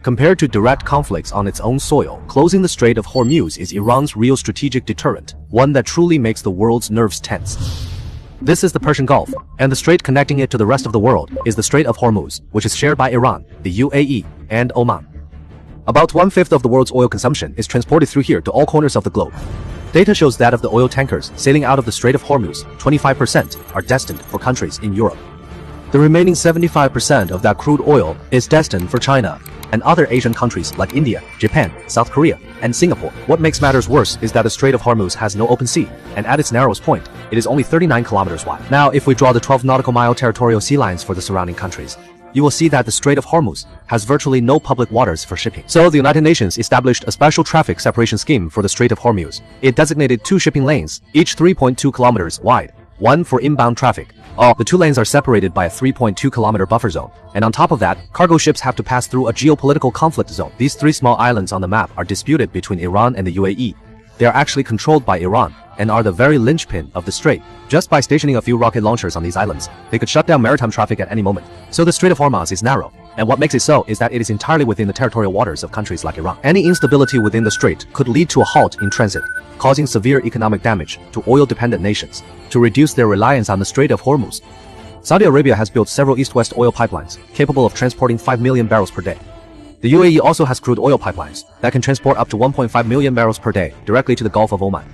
Compared to direct conflicts on its own soil, closing the Strait of Hormuz is Iran's real strategic deterrent, one that truly makes the world's nerves tense. This is the Persian Gulf, and the strait connecting it to the rest of the world is the Strait of Hormuz, which is shared by Iran, the UAE, and Oman. About 1/5 of the world's oil consumption is transported through here to all corners of the globe. Data shows that of the oil tankers sailing out of the Strait of Hormuz, 25% are destined for countries in Europe. The remaining 75% of that crude oil is destined for China and other Asian countries like India, Japan, South Korea, and Singapore. What makes matters worse is that the Strait of Hormuz has no open sea, and at its narrowest point, it is only 39 kilometers wide. Now, if we draw the 12 nautical mile territorial sea lines for the surrounding countries, you will see that the Strait of Hormuz has virtually no public waters for shipping. So the United Nations established a special traffic separation scheme for the Strait of Hormuz. It designated 2 shipping lanes, each 3.2 kilometers wide, one for inbound traffic. The 2 lanes are separated by a 3.2-kilometer buffer zone, and on top of that, cargo ships have to pass through a geopolitical conflict zone. These 3 small islands on the map are disputed between Iran and the UAE. They are actually controlled by Iran and are the very linchpin of the strait. Just by stationing a few rocket launchers on these islands, they could shut down maritime traffic at any moment. So the Strait of Hormuz is narrow, and what makes it so is that it is entirely within the territorial waters of countries like Iran. Any instability within the strait could lead to a halt in transit, causing severe economic damage to oil-dependent nations. To reduce their reliance on the Strait of Hormuz, Saudi Arabia has built several east-west oil pipelines capable of transporting 5 million barrels per day. The UAE also has crude oil pipelines that can transport up to 1.5 million barrels per day directly to the Gulf of Oman.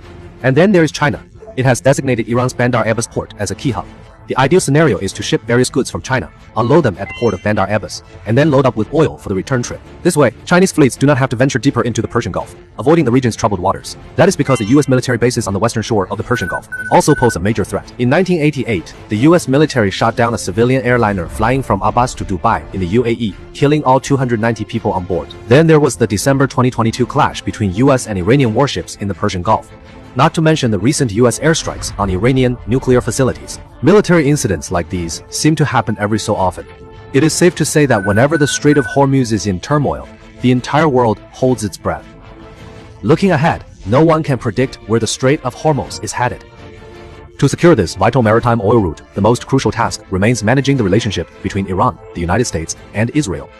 And then there is China. It has designated Iran's Bandar Abbas port as a key hub. The ideal scenario is to ship various goods from China, unload them at the port of Bandar Abbas, and then load up with oil for the return trip. This way, Chinese fleets do not have to venture deeper into the Persian Gulf, avoiding the region's troubled waters. That is because the U.S. military bases on the western shore of the Persian Gulf also pose a major threat. In 1988, the U.S. military shot down a civilian airliner flying from Abbas to Dubai in the UAE, killing all 290 people on board. Then there was the December 2022 clash between U.S. and Iranian warships in the Persian Gulf. Not to mention the recent U.S. airstrikes on Iranian nuclear facilities. Military incidents like these seem to happen every so often. It is safe to say that whenever the Strait of Hormuz is in turmoil, the entire world holds its breath. Looking ahead, no one can predict where the Strait of Hormuz is headed. To secure this vital maritime oil route, the most crucial task remains managing the relationship between Iran, the United States, and Israel.